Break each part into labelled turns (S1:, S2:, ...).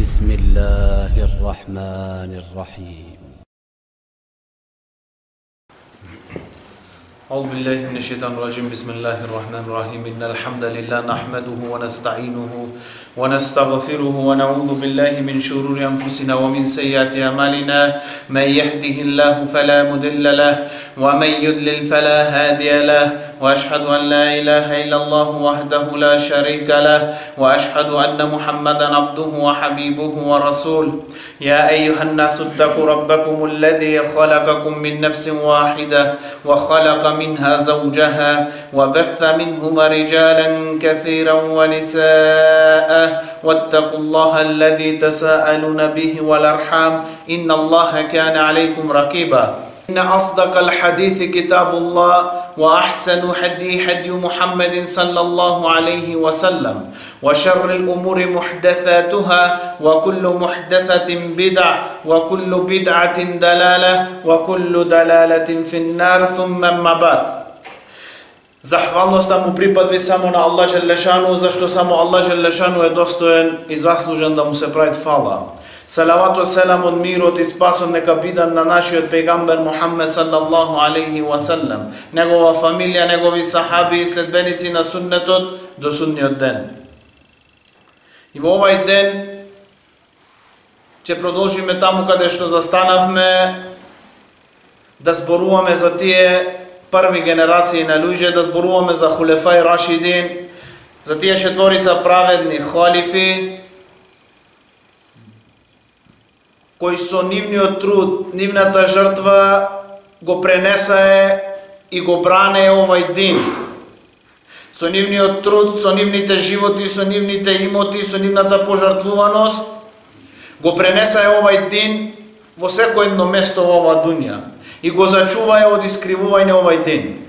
S1: بسم الله الرحمن الرحيم.
S2: أعوذ بالله من الشيطان الرجيم. بسم الله الرحمن الرحيم. إن الحمد لله نحمده ونستعينه ونستغفره ونعوذ بالله من شرور أنفسنا ومن سيئات أعمالنا. من يهده الله فلا مضل له ومن يضلل فلا هادي له، وأشهد أن لا إله إلا الله وحده لا شريك له، وأشهد أن محمدا عبده وحبيبه ورسوله. يا أيها الناس اتقوا ربكم الذي خلقكم من نفس واحدة وخلق منها زوجها وبث منهما رجالا كثيرا ونساء، واتقوا الله الذي تساءلون به والأرحام إن الله كان عليكم رقيبا. إن أصدق الحديث كتاب الله، وأحسن هدي محمد صلى الله عليه وسلم، وشر الأمور محدثاتها، وكل محدثة بدعة، وكل بدعة دلالة، وكل دلالة في النار. ثم أما بعد. Zahvalnost mu pripadvi samo na Allah Želešanu, zašto samo Allah Želešanu je dostojen i zaslužen da mu se pravi fala. Salavatu selam od mirot i spason neka bidan na našoj pejgamber Muhammed sallallahu alaihi wa sallam, njegova familija, njegovi sahabi i sledbenici na sunnetot do sudnjeg den. I v ovaj den će продолжиме таму каде што застанавме, да зборуваме за тие први генерации на луѓе, да зборуваме за хулефај Рашидин, за тие четворица праведни халифи, кои со нивниот труд, нивната жртва го пренесае и го бране овај дин. Со нивниот труд, со нивните животи, со нивните имоти, со нивната пожртвуваност, го пренесае овај дин во секој едно место во оваа дуња и го зачувае од искривување овај дин.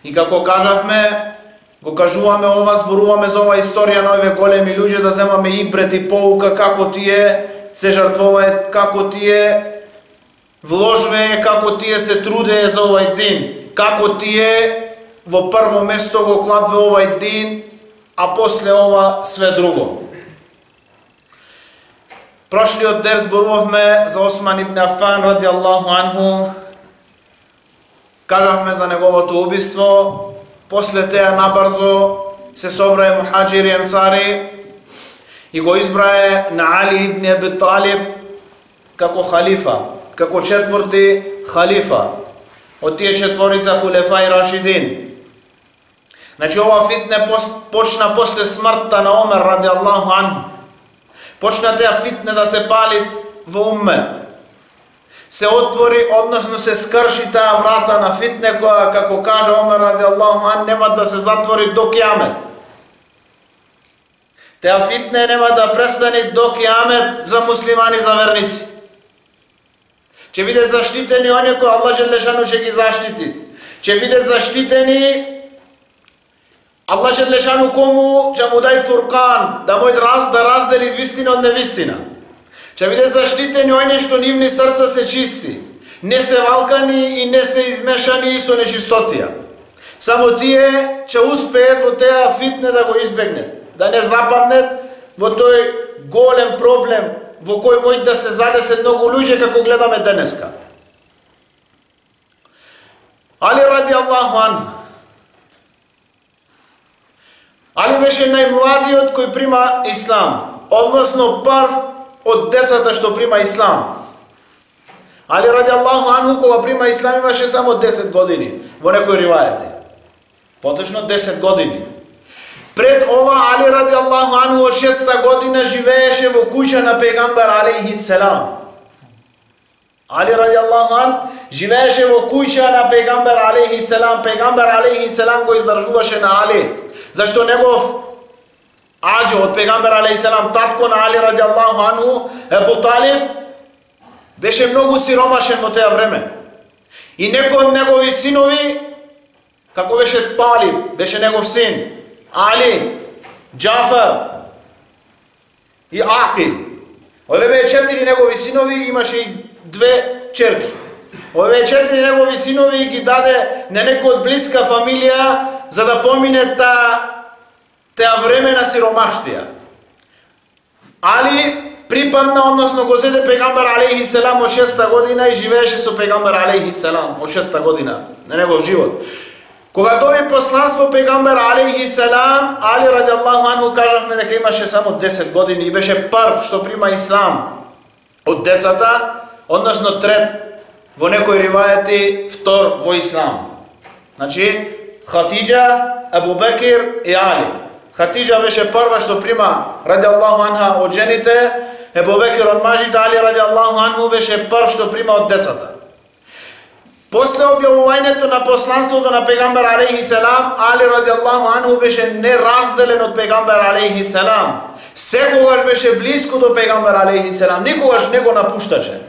S2: И како кажавме, го кажуваме ова, зборуваме за оваа историја на овие големи луѓе, да земаме ибрет и поука како тие се жртвуваат, како тие вложвае, како тие се трудее за овај дин, како тие во прво место го кладве овај дин, а после ова све друго. Прошлиот ден зборувавме за Осман ибн Афан ради Аллаху анху, кажавме за неговото убиство, после теа набрзо се собрае мухаџири ансари и го избрае на Али ибн Аби Талиб како халифа, како четврти халифа од тие четворица хулефај Рашидин. Значи ова фитне почна после смртта на Омер ради Аллаху анху. Почна теа фитне да се пали во уммет. Се отвори, односно се скрши таа врата на фитне која, како каже Омер ради Аллаху анху, нема да се затвори до кијамет. Теа фитне нема да престани до кијамет за муслимани, за верници. Ќе бидат заштитени оние кои Аллах Желешану ќе ги заштити. Ќе бидат заштитени Аллах Желешану кому ќе му дај фуркан, да раздели вистина од невистина. Ќе бидат заштитени оние што нивни срца се чисти, не се валкани и не се измешани со нечистотија. Само тие ќе успеат во теа фитне да го избегнат, да не западнат во тој голем проблем во кој може да се задесат многу луѓе како гледаме денеска. Али ради Аллаху анху. Али беше најмладиот кој прима ислам, односно прв од децата што прима ислам. Али ради Аллаху анху кога прима ислам имаше само 10 години, во некои ривајати. Поточно 10 години. Пред ова Али ради Аллаху анху од 6-та година живееше во куќа на пегамбер алейхи селам. Али ради Аллаху анху живееше во куќа на пегамбер алейхи селам. Пегамбер алейхи селам го издржуваше на Али, зашто негов аџо од пегамбер алейхи селам, татко на Али ради Аллаху анху, Абу Талиб, беше многу сиромашен во теа време. И некој од негови синови, како беше Талиб, беше негов син, Али, Џафар и Акил. Овие беа 4 негови синови, имаше и 2 черки. Овие 4 негови синови ги даде на некој од блиска фамилија за да помине теа време на сиромаштија. Али припадна, односно го зеде пегамбер алейхи селам од 6-та година и живееше со пегамбер алейхи селам од 6-та година на негов живот. Кога доби посланство пегамбер алейхи селам, Али радијаллаху анху, кажавме дека имаше само 10 години и беше прв што прима ислам од децата, односно трет, во некои ривајати втор во ислам. Значи, Хатиджа, Абу Бекир и Али. Хатиджа беше прва што прима радијаллаху анха од жените, Абу Бекир од мажите, Али радијаллаху анху беше прв што прима од децата. После објавувањето на посланството на пегамбер алейхи селам, Али радијаллаху анху беше неразделен од пегамбер алейхи селам. Секогаш беше близко до пегамбер алейхи селам, никогаш не го напушташе.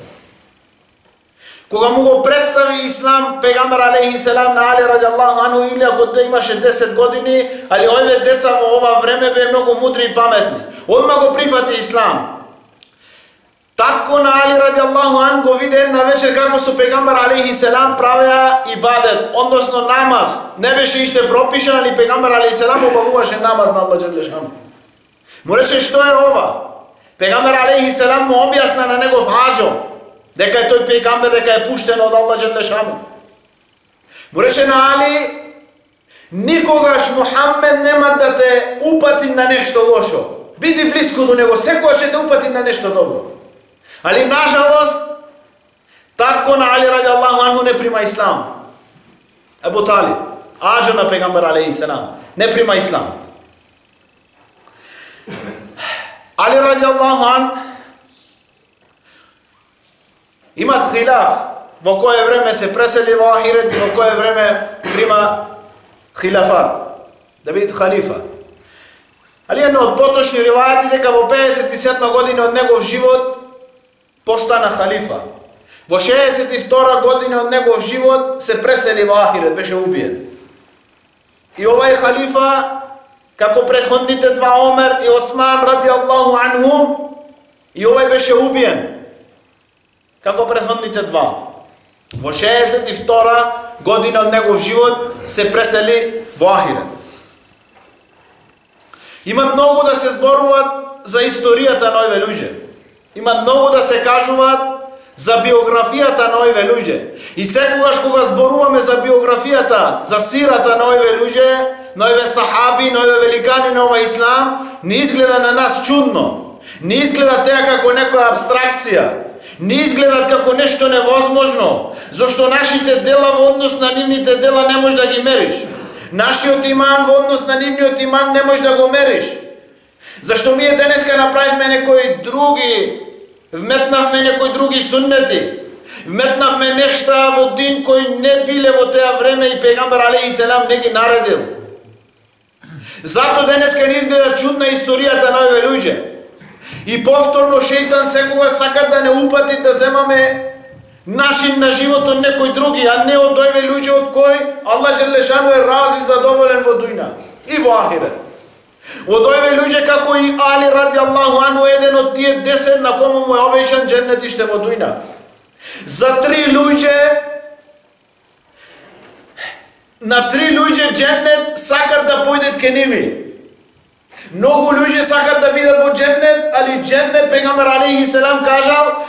S2: Кога му го представи ислам пегамбер алейхи селам на Али радијаллаху анху, или ако те имаше 10 години, али овие деца во ова време бе многу мудри и паметни. Одма го прифати ислам. Татко на Али радијаллаху анху го виде една вечер како со пегамбер алейхи селам правеа ибадет, односно намаз. Не беше иште пропишан, али пегамбер алейхи селам обавуваше намаз на Аллах џеле шану. Му рече, што е ова? Пегамбер алейхи селам му објасна на негов аџо, дека е тој пегамбер, дека е пуштен од Аллах џеле шану. Му рече на Али, никогаш Мухаммед нема да те упати на нешто лошо. Биди близко до него, секогаш ќе те упати на нешто добро. Али нажалост, татко на Али радијаллаху анху не прима ислам. Абу Талиб, аџо на пегамбер алейхи селам, не прима ислам. Али радијаллаху анху имат хилаф во кое време се пресели во ахирет и во кое време прима хилафат, да биде халифа. Али едно од поточни ривајати дека во 57 година од негов живот постана халифа. Во 62 година од негов живот се пресели во ахирет, беше убиен. И овај халифа, како претходните два Омер и Осман радијаллаху анхум, и овај беше убиен како претходните два. Во 62 година од негов живот се пресели во ахирет. Има многу да се зборуваат за историјата на овие луѓе. Има многу да се кажуваат за биографијата на овие луѓе. И секогаш кога зборуваме за биографијата, за сирата на овие луѓе, на овие сахаби, на овие великани на овој ислам, не изгледа на нас чудно. Не изгледа теа како некоја абстракција. Не изгледат како нешто невозможно, зашто нашите дела во однос на нивните дела не можеш да ги мериш. Нашиот иман во однос на нивниот иман не можеш да го мериш. Зашто ние денеска направивме некои други, вметнавме некои други суннети, вметнавме нешта во дин кои не биле во теа време и пегамбер алейхи селам не ги наредил. Зато денеска не изгледа чудна историјата на овие луѓе. И повторно шејтан секогаш сака да не упати да земаме начин на живот од некој други, а не од овие луѓе од кои Аллах џеле шану е рази задоволен во дуња и во ахирет. Од овие луѓе како и Али радијаллаху анху, еден од тие 10 на кому му е обеќан џеннет иште во дуња. За 3 луѓе, на 3 луѓе џеннет сакат да појдат ке ними. Многу луѓе сакат да бидат во џеннет, али џеннет пегамбер алейхи селам кажал,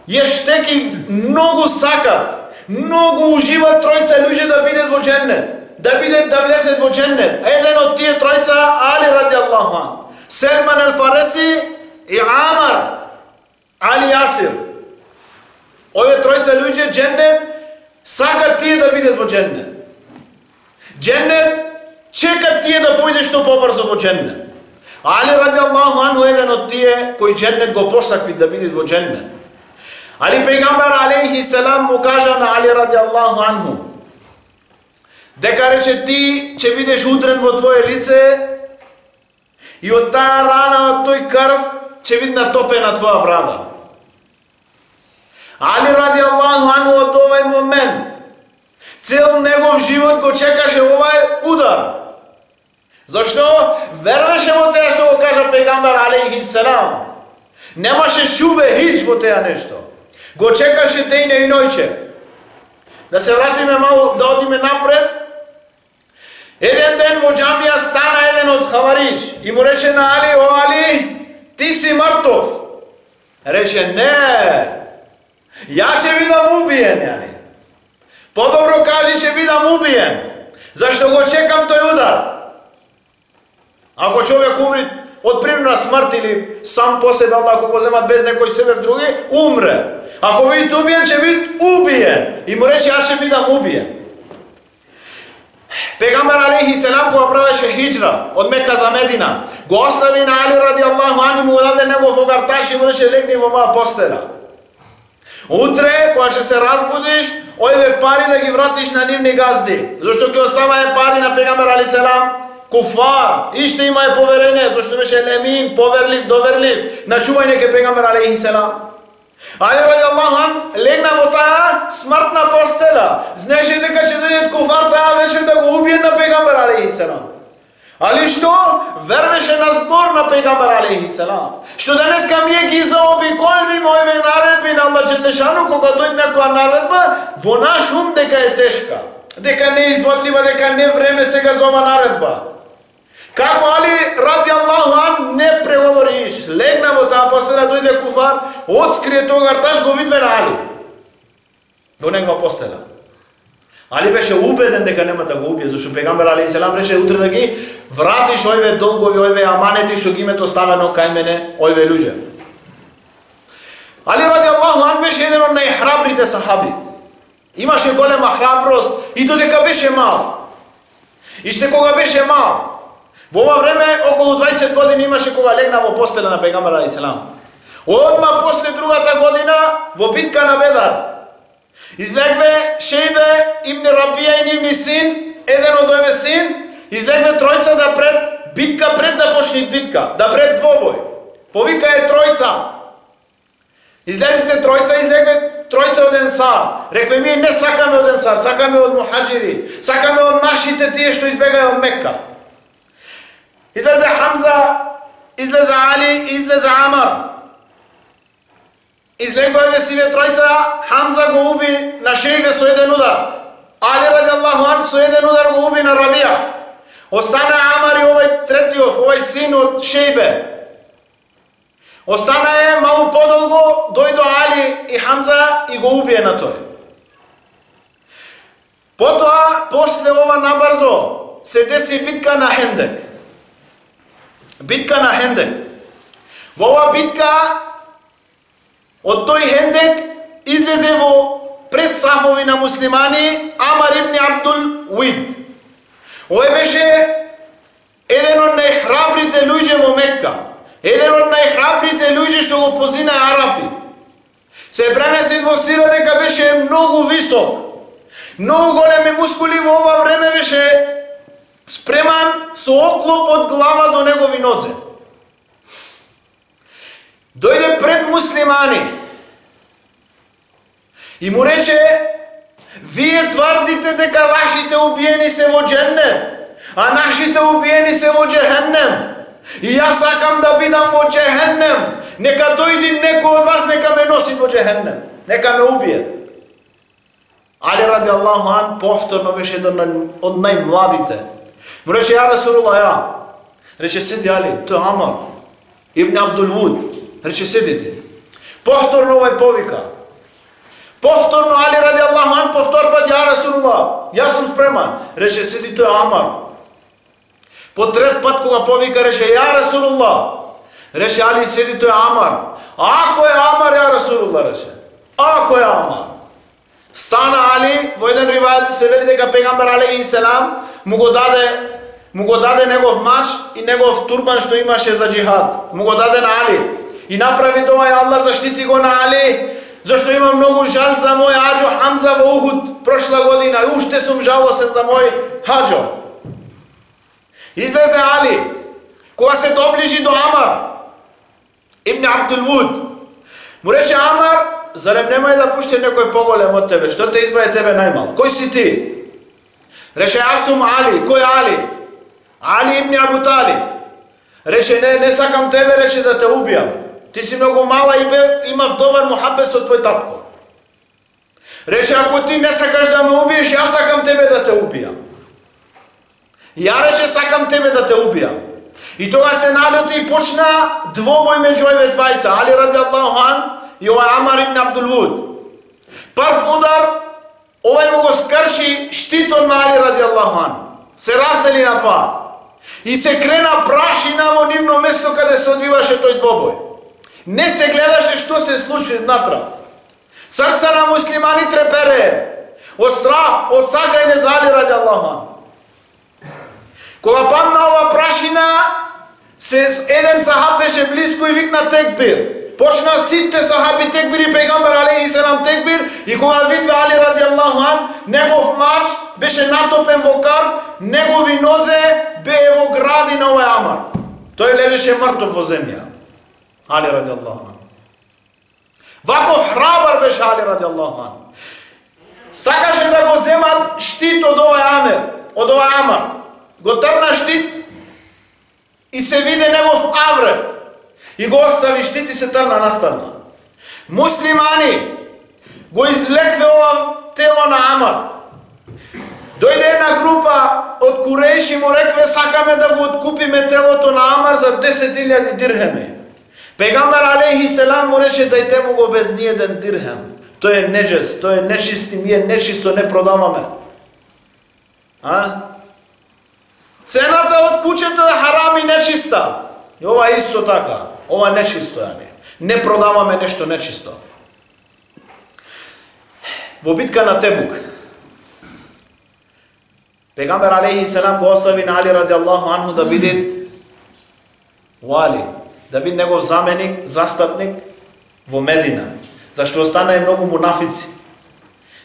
S2: ештеки многу сакат, многу уживат тројца луѓе да бидат во џеннет, да влезат во џеннет. Еден од тие тројца Али радијаллаху анху, Селман ал-Фареси и Амар Али Јасир. Овие тројца луѓе џеннет сакат тие да бидат во џеннет. Џеннет чекат тие да појдеш што побрзо во џеннет. Али радијаллаху анху еден од тие кои џеннет го посакви да бидат во џеннет. Али пегамбер алейхи селам му кажа на Али радијаллаху анху дека рече ти ќе бидеш удрен во твое лице и од таа рана, од тој крв ќе биде натопена твоја брада. Али радијаллаху анху од овај момент цел негов живот го чекаше овај удар. Зашто вервеше во теа што го кажа пегамбер алейхи селам. Немаше шубе хич во теа нешто. Го чекаше дејне и ноќе. Да се вратиме малку, да одиме напред. Еден ден во џамија стана еден од хаварич и му рече на Али: "О Али, ти си мъртов. Рече, не, я ќе бидам убиен, јани. По-добро кажи, ќе бидам убиен, зашто го чекам тој удар. Ако човек умри од природна смрт или сам по себе, ако го земат без некој себе други, умре. Ако биде убиен, ќе биде убиен. И му рече, јас ќе бидам убиен. Пегамбер алейхи селам кога правеше хиджра од Мека за Медина, го остави на Али ради Аллаху ани, му го даде негов огарташ и му рече, легни во моја постела. Утре, кога ќе се разбудиш, овие пари да ги вратиш на нивни газди. Зашто ги оставае пари на Пегамбер алейхи селам, куфар, иште имае поверење, зашто беше лемин, поверлив, доверлив, на чување ке Пегамбер алейхи селам. Али ради Аллаху ан легна во таа смртна постела. Знаеше дека ќе дојде куфар таа вечер да го убие на Пегамбер алейхи селам. Али што? Вервеше на збор на Пегамбер алейхи селам. Што денеска ние ги заобиколвиме овие наредби на Аллах Джелешану, кога дојде некоја наредба, во наш ум дека е тешка, дека не е извадлива, дека не време сега за ова наредба. Како Али ради Аллаху ан не преговориш, легна во таа постела, дојде куфар, отскрие тој гарташ, го видве на Али во негова постела. Али беше убеден дека нема да го убие, зашто Пегамбер алейхи селам рече утре да ги вратиш овие долгови, овие аманети што ги имате оставено кај мене, овие луѓе. Али ради Аллаху ан беше еден од најхрабрите сахаби. Имаше голема храброст и додека беше мал. Иште кога беше мал, во ова време околу 20 години имаше кога легна во постела на Пегамбер алейхи селам. Одма после другата година во битка на Бедар излегве Шейбе ибн Рабија и нивни син, еден од овие син, излегве тројца да пред битка, пред да почне битка, да пред двобој. Повика е тројца. Излезите тројца, излегве тројца од Енсар. Рекве, ние не сакаме од Енсар, сакаме од мухаджири, сакаме од нашите тие што избегаја од Мекка. Излезе Хамза, излезе Али, излезе Амар. Излегваме сиве тројца, Хамза го уби на Шейбе со еден удар. Али ради Аллаху ан со еден удар го уби на Рабија. Остана Амар и овој третиот, овој син од Шейбе. Остана е малку подолго, дојдо Али и Хамза и го убие на тој. Потоа, после ова набрзо, се деси битка на Хендек. Битка на Хендек. Во ова битка, од тој Хендек излезе во пред сафови на муслимани Амар ибн Абдул Уид. Овој беше еден од најхрабрите луѓе во Мекка. Еден од најхрабрите луѓе што го позина арапи. Се пренесе во сира дека беше многу висок. Многу големи мускули, во ова време беше спреман со оклоп од глава до негови нозе. Дојде пред муслимани и му рече, вие тврдите дека вашите убиени се во џеннет, а нашите убиени се во џехеннем. И јас сакам да бидам во џехеннем. Нека дојди некој од вас, нека ме носи во џехеннем. Нека ме убие. Али ради Аллаху ан повторно беше еден од најмладите. Му рече, ја Расулуллах, ја. Рече, седи Али, тој Амар ибн Абдул Уд. Рече, седите. Повторно овој повика. Повторно Али ради Аллаху ан повтор пат, ја Расулуллах, јас сум спреман. Рече, седи тој Амар. По трет пат кога повика, рече, ја Расулуллах. Рече, Али, седи тој Амар. Ако е Амар, ја Расулуллах, рече. Ако е Амар. Стана Али, во еден ривајат се вели дека Пегамбер алейхи селам му го даде негов мач и негов турбан што имаше за џихад. Му го даде на Али. И направи тоа и Аллах заштити го на Али, зашто имам многу жал за мој аџо Хамза во Ухуд прошла година и уште сум жалосен за мој хаџо. Излезе Али, кога се доближи до Амар ибн Абдул Уд, му рече, Амар, зарем немај да пушти некој поголем од тебе? Што те избрај тебе најмал? Кој си ти? Рече, аз сум Али. Кој Али? Али ибн Абу Талиб. Рече, не сакам тебе, рече, да те убијам. Ти си многу мала и имав добар мухабет со твој татко. Рече, ако ти не сакаш да ме убиеш, јас сакам тебе да те убијам. Ја рече, сакам тебе да те убијам. И тога се налети и почна двобој меѓу овие двајца, Али радијаллаху ан и овај Амар ибн Абдул Вуд. Прв удар, овај му го скрши штитот на Али радијаллаху ан. Се раздели на два. И се крена прашина во нивно место каде се одвиваше тој двобој. Не се гледаше што се случи внатра. Срца на муслимани трепере. Од страх, од сакање за Али радијаллаху ан. Кога падна ова прашина, еден сахаб беше близко и викна текбир. Почна сите сахаби текбир и пегамбер алейхи селам текбир, и кога видве Али радијаллаху ан, негов мач беше натопен во крв, негови нозе бее во гради на овој Амар. Тој лежеше мртов во земја. Али радијаллаху ан. Вако храбар беше Али радијаллаху ан. Сакаше да го земат штит од овој Амар. Го трна штит и се виде негов аврек. И го остави штит и се трна настрана. Муслимани го извлекве ова тело на Амар. Дојде една група од Курейши, му рекве сакаме да го откупиме телото на Амар за 10.000 дирхеми. Пегамбер алейхи селам му рече дајте му го без ниеден дирхем. Тој е неджес, тој е нечист и ние нечисто не продаваме. Цената од куќето е харам и нечиста. И ова е исто така. Ова нечисто е. Не продаваме нешто нечисто. Во битка на Тебук, пегамбер алейхи селам го остави на Али радијаллаху анху да биде вали, да биде негов заменик, застапник во Медина. Зашто останаа многу мунафици.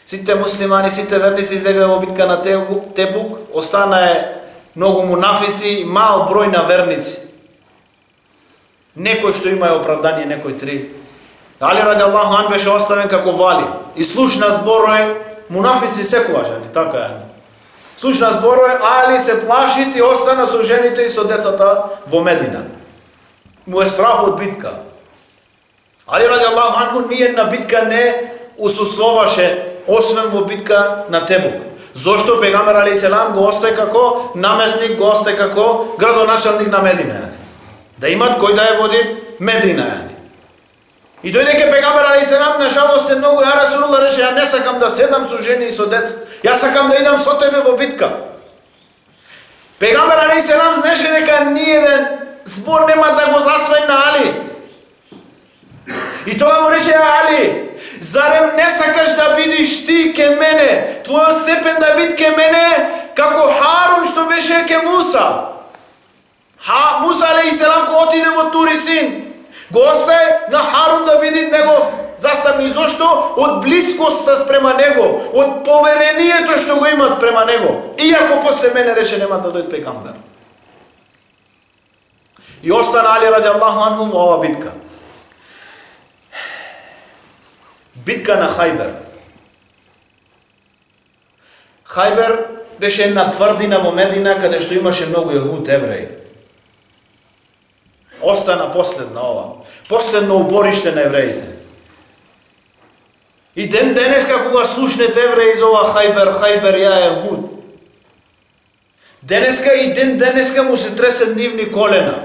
S2: Сите муслимани, сите верници излегле во битка на Тебук, останаа многу мунафици и мал број на верници. Некој што има оправдание, некој три. Али радијаллаху ан беше оставен како вали. И слушна зборој, мунафици секогаш, така е. Слушна зборој, Али се плаши и остана со жените и со децата во Медина. Му е страф од битка. Али радијаллаху анху ниедна битка не усуствуваше, освен во битка на Тебук. Зошто пегамбер алейхи селам го остави како наместник, го остави како градоначалник на Медина. Да имат кој да ја води Медина. И дојде ке пегамбер алейхи селам, на жалост е многу, ја Расулуллах рече, ја не сакам да седам со жени и со деца. Ја сакам да идам со тебе во битка. Пегамбер алейхи селам знаеше дека ниеден збор нема да го засвои на Али. И тоа му рече, Али, зарем не сакаш да бидиш ти ке мене, твојот степен да бид ке мене, како Харун што беше ке Муса. Муса алейхи селам ко отиде во Тури Син, го остави на Харун да биде негов застапник. Зошто? Од блискоста спрема него, од поверението што го има спрема него. Иако после мене рече нема да дојде пегамбер. И остана Али радијаллаху анху во ова битка. Битка на Хајбер. Хајбер беше една тврдина во Медина каде што имаше многу јахуд евреи. Остана последна ова. Последно убориште на евреите. И денеска кога слушнете евреи за ова Хајбер, Хајбер ја јахуд. Денеска и денеска му се тресе нивни колена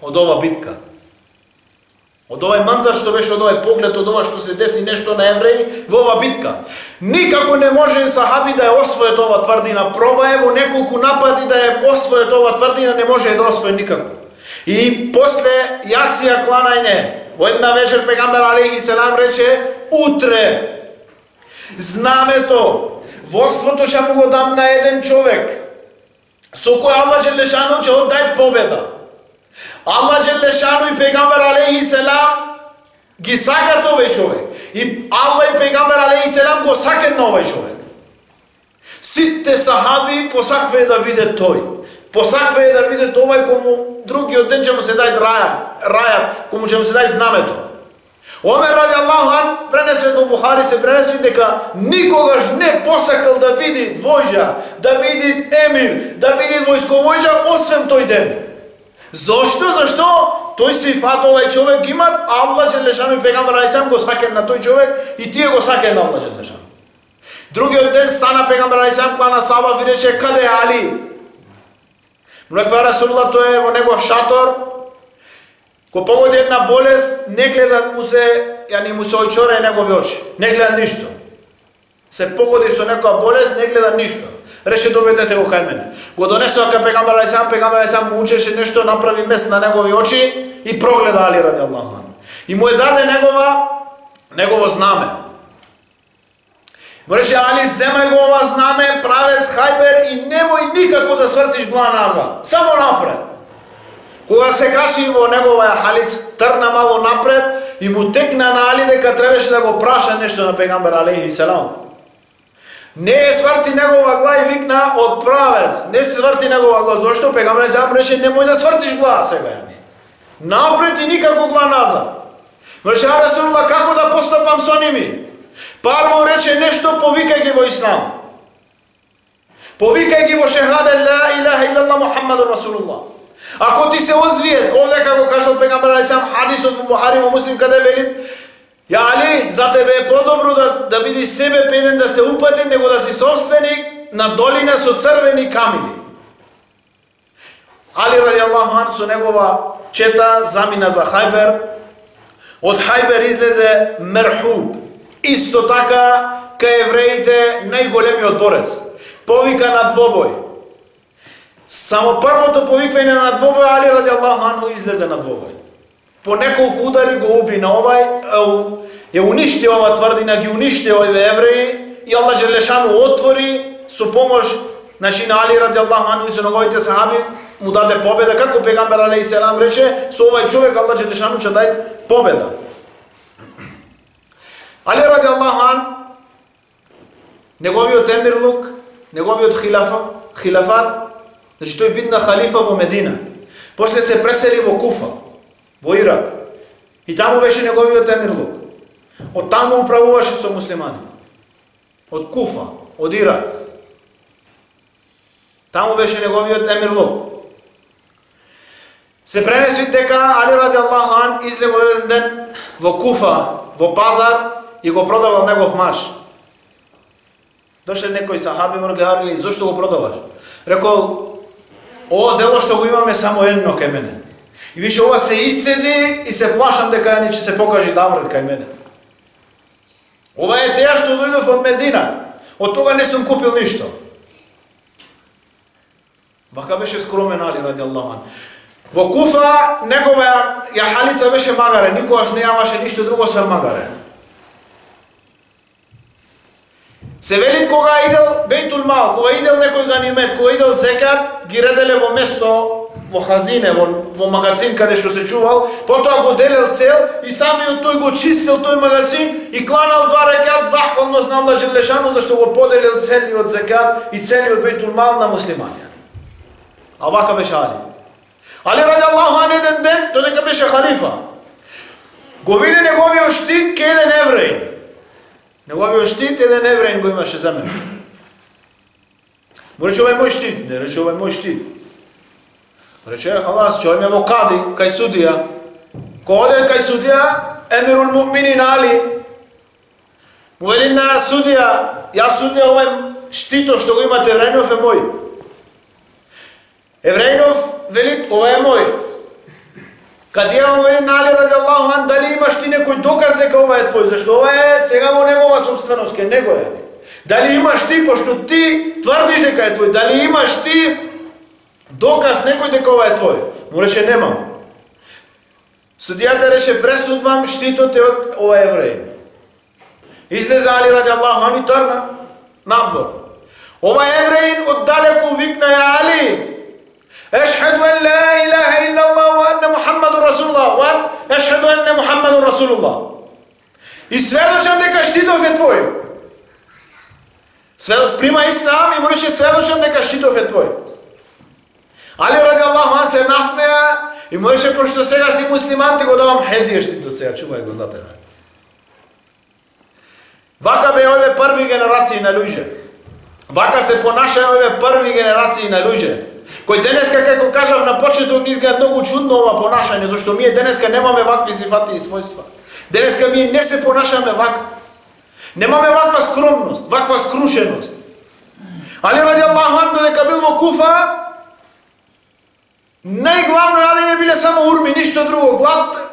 S2: од ова битка. Од овај манзар што беше, од овај поглед, од ова што се деси нешто на евреи во ова битка. Никако не може сахаби да ја освојат ова тврдина. Пробае во неколку напади да ја освојат ова тврдина, не може да освои никако. И после јас ја кланајне, во една вечер пегамбер алейхи селам рече, утре знамето, водството ќе му го дам на еден човек, со кој Аллах џелешану ќе оддај победа. Аллах џелешану и пегамбер алейхи селам ги сакат овој човек. И Аллах и пегамбер алейхи селам го сакат на овој човек. Сите сахаби посакваја да биде тој. Посакваја да биде овој кому другиот ден ќе му се дај рајат, кому ќе му се дај знамето. Омер радијаллаху ан пренесе до Бухари, се пренесе дека никогаш не посакал да биде војđа, да биде емир, да биде војсковојđа освен тој ден. Зошто? Зашто? Тој сифат овај човек имат, Аллах џелешану и пегамбер алейхи селам го сакаат на тој човек и тие го сакаат на Аллах џелешану. Другиот ден стана пегамбер алейхи селам, клана саба и рече, каде е Али? Му рекла Расулуллах, тој е во негов шатор, кога погоди една болест, не гледа му се очора негови очи, не гледа ништо. Се погоди со некоја болест, не гледа ништо. Рече, доведете го кај мене. Го донесоа кај пегамбер алейхиссалам му учеше нешто, направи мест на негови очи и прогледа Али радијаллаху анху. И му даде негово знаме. Му рече, Али, земај го ова знаме, правец Хајбер и немој никако да свртиш глава назад, само напред. Кога се качи во неговаја халица, трна мало напред и му текна на Али дека требаше да го праша нешто на пегамбер алейхиссалам. Не е сврти негова глава и викна од правец. Не се сврти негова глава. Зошто пегамбер алейхиссалам рече, немој да свртиш глава сега. Напред и никако глава назад. Рече, Расулуллах, како да постапам со ними? Парво рече нешто, повикај ги во ислам. Повикај ги во шехаде ла илаха илlallah Мухаммадур Расулуллах. Ако ти се озвиет, овде како кажал пегамбер алейхиссалам, хадисот во Бухари во Муслим каде велит, ја Али, за тебе е подобро да бидиш себе педен да се упатен, него да си собственик на долина со црвени камили. Али радијаллаху ан со негова чета замина за Хајбер. Од Хајбер излезе мерхуб. Исто така кај евреите најголемиот борец. Повика на двобој. Само првото повиквање на двобој Али радијаллаху анху излезе на двобој. По неколку удари го уби на овај, ја уништи ова тврдина, ги уништи овие евреи и Аллах Желешану отвори со помош на Али радијаллаху анху и со неговите сахаби му даде победа, како пегамбер алейхиссалам рече, со овај човек Аллах Желешану ќе даде победа. Али радијаллаху ан, неговиот емирлук, неговиот хилафат, значи тој битна халифа во Медина. После се пресели во Куфа, во Ирак. И таму беше неговиот емирлук. Од таму управуваше со муслимани. Од Куфа, од Ирак. Таму беше неговиот емирлук. Се пренеси дека Али радијаллаху ан излегол еден ден во Куфа, во пазар и го продавал негов маж. Дошле некои сахаби му гледали, зошто го продаваш? Рекол, ова дело што го имаме само едно кај мене. И више ова се исцеди и се плашам дека ја ќе се покажи даврет кај мене. Ова е теја што дојдов од Медина. Од тога не сум купил ништо. Вака беше скромен Али радијаллаху ан. Во Куфа негова јахалица беше магаре, никогаш не јаваше ништо друго освен магаре. Се велит кога идел Бейтул Мал, кога идел некој ганимет, кога идел зекат, ги ределе во место, во хазине, во магазин каде што се чувал, потоа го делел цел и самиот тој го чистил тој магазин и кланал 2 рекат захвалност на Аллах Желешану зашто го поделил целиот зекат и целиот Бейтул Мал на муслимани. А вака беше Али. Али радијаллаху ан еден ден, додека беше халифа, го виде неговиот штит ке еден евреј. Неговиот штит еден евреин го имаше за мене. Му рече, ова е мој штит. Не рече, ова е мој штит. Рече, халас, че ме во кади, кај судија. Кога оде кај судија, емирул муъминин Али, му вели на судија, јас судија, овај штитов што го имате евреинов е мој. Евреинов вели, ова е мој. Кадија му вели на Али радијаллаху ан, дали имаш ти некој доказ дека ова е твој, зашто ова е сега во негова собственост, ке него е. Дали имаш ти, пошто ти тврдиш дека е твој, дали имаш ти доказ некој дека ова е твој? Му рече, немам. Судијата рече, пресудвам, штитот е од ова евреј. Излезе Али радијаллаху ан и тргна надвор. Ова евреин оддалеку викна, ја Али, أشهد أن لا إله إلا الله وأن محمد رسول الله وأن أشهد أن محمد رسول الله. И сведочам дека штитов е твој. Прима ислам и му рече сведочам дека штитов е твој. Али радијаллаху ан се насмеа и му рече, пошто сега си муслиман, ти го давам хедија штитот сега, чувај го за тебе. Вака бе овие први генерации на луѓе. Вака се понашаја овие први генерации на луѓе. Кој денеска, како кажав на почеток, ни изгледа многу чудно ова понашање, зашто ние денеска немаме вакви сифати и својства. Денеска ние не се понашаме вака. Немаме ваква скромност, ваква скрушеност. Али радијаллаху ан, додека бил во Куфа, Најглавно јадење биле само урми, ништо друго.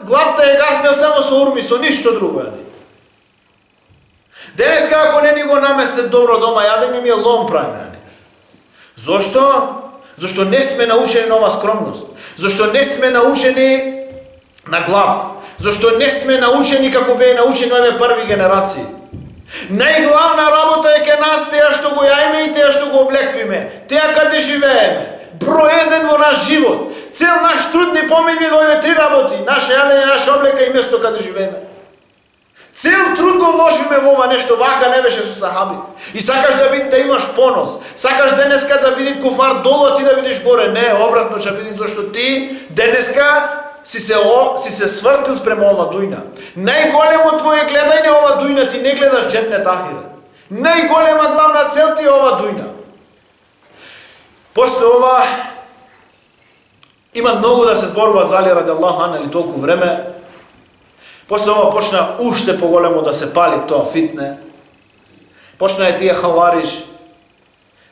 S2: Гладта е гаснел само со урми, со ништо друго јадење. Денеска ако не ни го наместят добро дома јадење, ми е лом правиме. Зошто? Зашто не сме научени на ова скромност. Зашто не сме научени на глад. Зашто не сме научени како беа научени овие први генерации. Најглавна работа е ке нас теја што го јајме и теја што го облеквиме. Теја каде живееме. Број еден во наш живот. Цел наш труд ни помени до овие три работи. Наше јадење, наша облека и место каде живееме. Цел труд го вложиме во ова нешто, вака не беше со сахаби. И сакаш да имаш понос. Сакаш денеска да види куфар долу, а ти да видиш горе. Не, обратно ќе види, зашто ти денеска си се свртил спрема ова дујна. Најголемо твое гледање ова дујна, ти не гледаш дженнет ахирет. Најголема главна цел ти е ова дујна. После ова има многу да се зборува за Али ради Аллаху ан, или толку време. После ова почна уште поголемо да се пали тоа фитне. Почна е тие хавариш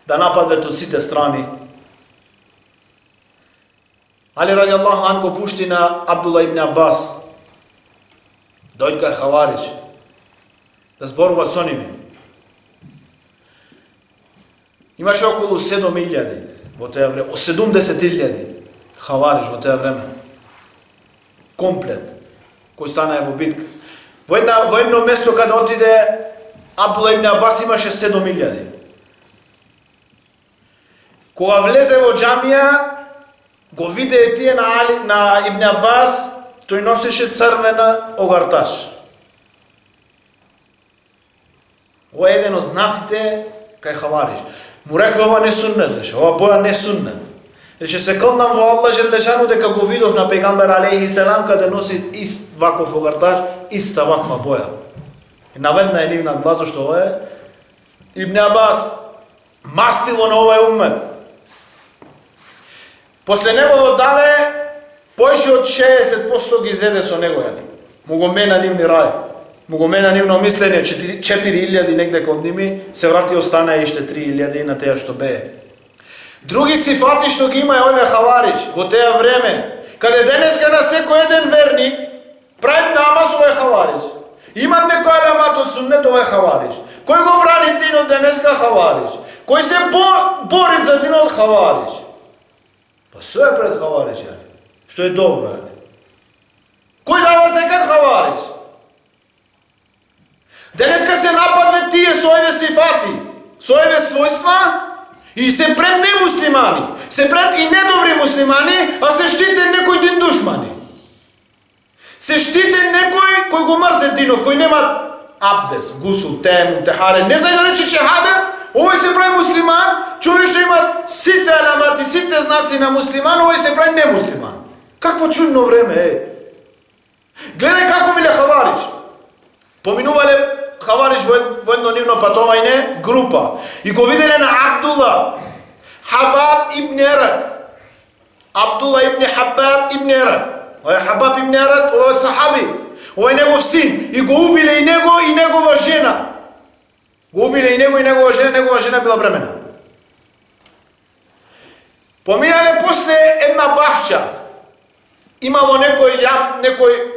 S2: да нападват од сите страни. Али ради Аллаху ан го пушти на Абдулла ибн Аббас. Дојде кај хавариш да зборува со ними. Имаше околу 7.000 во тоа време, 70.000 хавариш во тоа време. Комплет. Кој стана во битка. Во едно место каде отиде Абдулла ибн Аббас имаше 7.000. Кога влезе во џамија, го виде тие на Ибн Аббас, тој носеше црвена огарташ. Ова е еден од знаците кај хавариш. Му рекла ова не суннет, рече, ова боја не суннет. Рече, се кълнам во Аллах Желешану дека го видов на пегамбер алейхи селам каде носи ист ваков огарташ, иста ваква боја. И наведна е нивна глас, зашто ова е Ибн Аббас мастило на овај уммет. После него оддале поише од 60% ги зеде со него, јани. Му го мена нивни рај. Му го мена нивно мислење, 4.000 негде кон ними, се врати остана иште 3.000 на теја што бее. Други сифати што ги има е овие хавариш во теја време, каде денеска на секој еден верник прави намаз овој хавариш. Имат некој алемат од суннет овој хавариш. Кој го брани динот денеска хавариш? Кој се бори за динот хавариш? Па со е пред хавариш, јани. Што е добро, јани. Кој дава зекат хавариш? Денеска се нападве тие со овие сифати, со овие својства, и се пред немуслимани, се пред и недобри муслимани, а се штите некој дин душмани. Се штите некој кој го мрзе динов, кој нема абдес, гусул, тем, техаре, не знае да рече чехадет, овој се прави муслиман, човек што има сите аламати, сите знаци на муслиман, овој се прави немуслиман. Какво чудно време е. Гледај како биле хавариш. Поминувале хавариш во едно нивно патување, група. И го виделе на Абдулла, Хабаб ибн Ерат. Абдулла ибн Хабаб ибн Ерат. Ој Хабаб ибн Ерат, ој сахаби. Ој негов син. И го убиле и него и негова жена. Го убиле и него и негова жена била бремена. Поминале после една бавча. Имало некој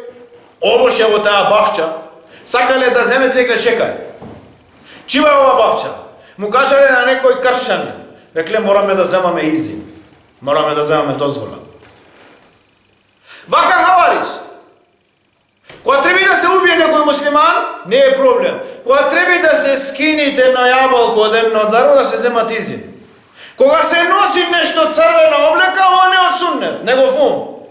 S2: овоше во таа бавча. Сакале да земете, рекле чекај. Чива е ова бавча? Му кажале на некој кршćанин. Рекле мораме да земаме изин. Мораме да земаме дозвола. Вака хавариш. Кога треби да се убие некој муслиман, не е проблем. Кога треби да се скините на јаболко од едно даро, да се земат изин. Кога се носи нешто црвена облека, ова не од суннет, негов ум.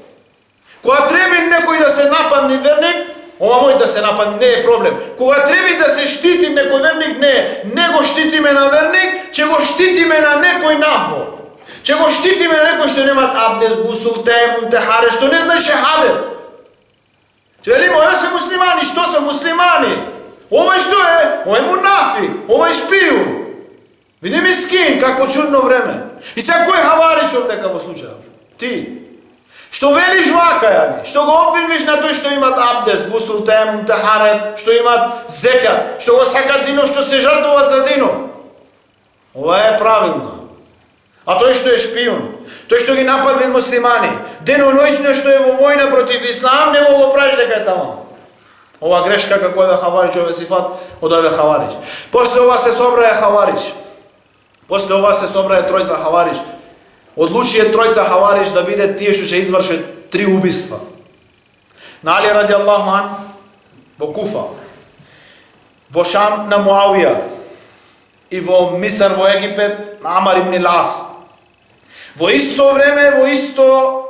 S2: Кога треби некој да се нападне верник, ова мој да се нападне, не е проблем. Кога треби да се штити некој верник, не го штитиме на верник, че го штитиме на некој надвор. Че го штитиме на некој што немат абдес, гусул, темун, техаре, што не знае шехадет. Че велиме, овие се муслимани, што се муслимани? Овој што е? Овој мунафик, овој шпијун. Види мискин, какво чудно време. И сега кој хавариш овдека во случајот? Ти. Што велиш вака, јани? Што го обвиниш на тој што имат абдес, гусул, темун, техарет, што имат зекат, што го сакат динов, што се жртвуват за динов? Ова е правилно. А тој што е шпион, тој што ги нападне муслимани, деноносно што е во војна против ислам, не го правиш дека е таму. Ова грешка како е хаварич, ове сифат од ове хаварич. После ова се собрае хаварич. После ова се собрае тројца хаварич. Одлучи тројца хаварич да биде тие што ќе извршат 3 убиства. На Али ради Аллаху ан во Куфа, во Шам на Муавија и во Мисар во Египет на Амар ибн Лас. Во исто време, во исто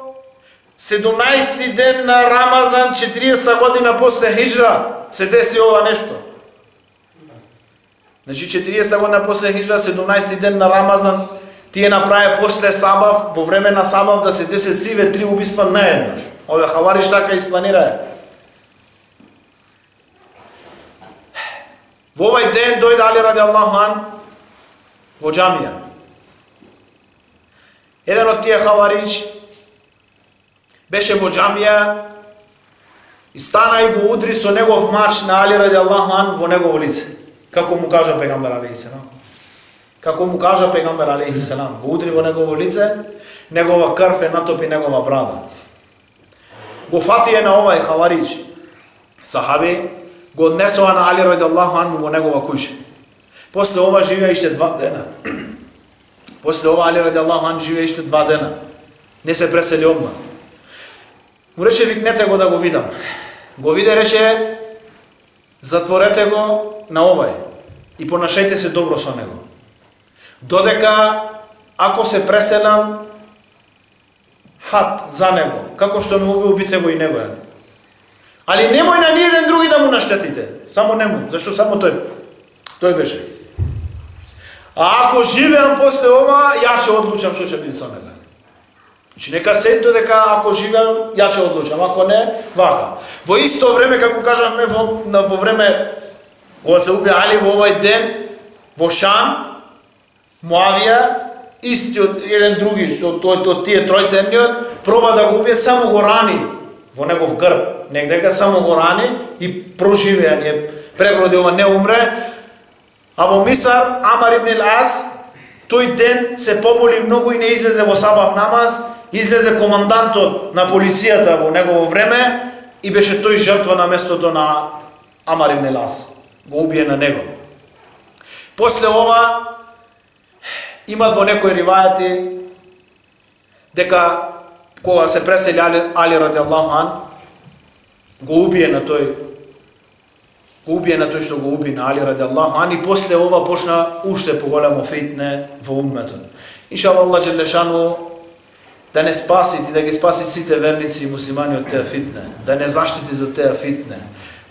S2: 17 ден на Рамазан, 40 година после хиджра, се деси ова нешто. Значи 40 година после хиджра, 17 ден на Рамазан, тие направи после Сабав, во време на Сабав да се десет сиве 3 убиства наеднаш. Ове хавариш така испланирае. Во овај ден дојде Али ради Аллаху ан во џамија. Еден од тие хаварич беше во џамија и стана и го удри со негов мач на Али ради Аллаху ан во негово лице. Како му кажа пегамбер алейхи селам. Како му кажа пегамбер алейхи селам. Го удри во негово лице, негова крв е натопи негова брада. Го фати на овај хаварич. Сахаби го однесоа на Али ради Аллаху ан во негова куќа. После ова живеа иште 2 дена. После ова Али ради Аллаху ан живеа иште 2 дена. Не се пресели одма. Му рече, викнете го да го видам. Го виде, рече, затворете го на овај и понашајте се добро со него. Додека, ако се преселам, хат за него, како што ме убите го и него. Али немој на ниеден други да му наштетите. Само нему, зашто само тој беше. А ако живеам после ова, ја ќе одлучам што ќе биде со него. Значи нека се додека ако живеам, ја ќе одлучам, ако не, вака. Во исто време, како кажавме, во време кога се уби Али во овај ден, во Шам, Муавија, истиот еден други, од тие тројца едниот, проба да го убие, само го рани во негов грб, негдека само го рани и проживеа, не преброди ова, не умре. А во Мисар, Амар ибн Лас, тој ден се поболи многу и не излезе во сабах намаз, излезе командантот на полицијата во негово време и беше тој жртва на местото на Амар ибн Лас. Го убие на него. После ова, имат во некои ривајати дека кога се пресели Али ради Аллаху ан, го убие на тој што го уби на Али ради Аллаху ан и после ова почна уште поголемо фитне во умметот. Иншаллах Аллах џелешану да не спаси и да ги спаси сите верници и муслимани од теа фитне, да не заштити до теа фитне.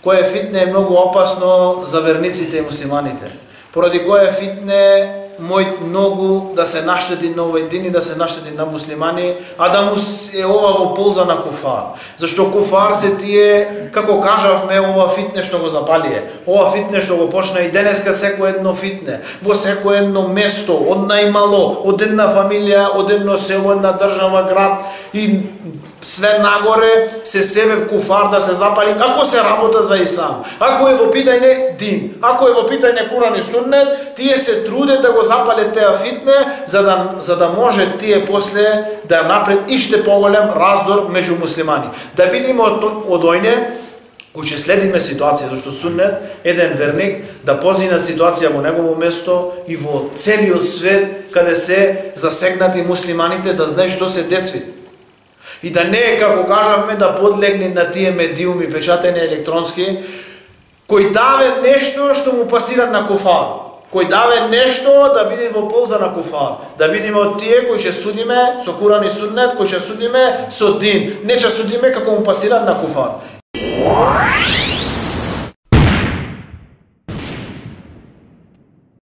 S2: Кој фитне е многу опасно за верниците и муслиманите. Поради кој фитне мој многу да се наштети на овој дин и да се наштети на муслимани, а да му е ова во полза на куфар. Зашто куфар се тие, како кажавме, ова фитне што го запалие. Ова фитне што го почна и денеска секој едно фитне, во секој едно место, од најмало, од една фамилија, од едно село, една држава, град и све нагоре се себе куфар да се запали, ако се работа за ислам, ако е во питање дин, ако е во питање Куран и Суннет, тие се труде да го запале теа фитне, за да може тие после да напред иште поголем раздор меѓу муслимани. Да бидеме од ојне, кој ќе следиме ситуација, зашто Суннет, еден верник, да позина ситуација во негово место и во целиот свет, каде се засегнати муслиманите, да знае што се деси. И да не е, како кажавме, да подлегне на тие медиуми, печатени електронски, кој даве нешто што му пасира на куфар. Кој даве нешто да биде во полза на куфар. Да бидеме од тие кои ќе судиме со Куран и Суннет, кои ќе судиме со дин. Не ќе судиме како му пасира на куфар.